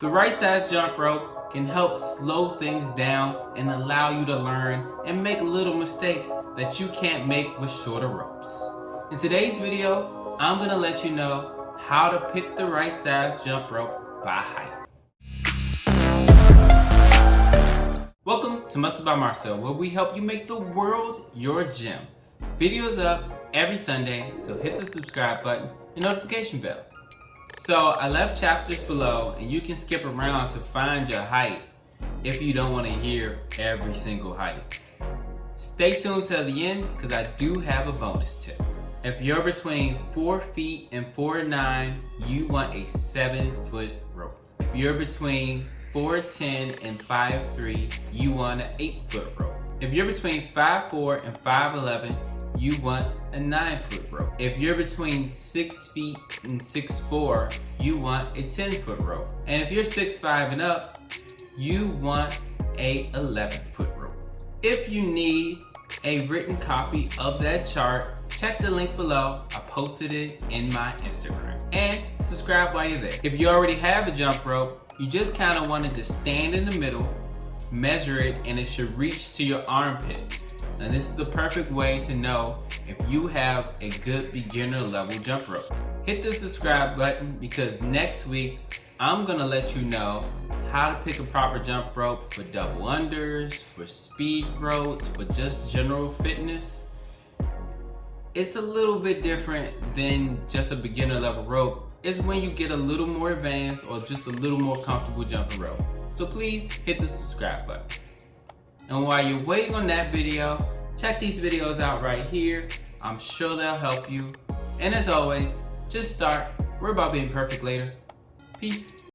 The right size jump rope can help slow things down and allow you to learn and make little mistakes that you can't make with shorter ropes. In today's video, I'm going to let you know how to pick the right size jump rope by height. Welcome to Muscle by Marcell, where we help you make the world your gym. Videos up every Sunday, so hit the subscribe button and notification bell. So I left chapters below and you can skip around to find your height if you don't want to hear every single height. Stay tuned till the end because I do have a bonus tip. If you're between 4 feet and 4'9", you want a 7-foot rope. If you're between 4'10" and 5'3", you want an 8-foot rope. If you're between 5'4" and 5'11", you want a 9-foot rope. If you're between 6 feet and 6'4", you want a 10-foot rope. And if you're 6'5" and up, you want a 11-foot rope. If you need a written copy of that chart, check the link below. I posted it in my Instagram. And subscribe while you're there. If you already have a jump rope, you just kind of want to just stand in the middle, measure it, and it should reach to your armpits. And this is the perfect way to know if you have a good beginner level jump rope. Hit the subscribe button because next week I'm gonna let you know how to pick a proper jump rope for double unders, for speed ropes, for just general fitness. It's a little bit different than just a beginner level rope. It's when you get a little more advanced or just a little more comfortable jumping rope. So please hit the subscribe button. And while you're waiting on that video, check these videos out right here. I'm sure they'll help you. And as always, just start. We're about being perfect later. Peace.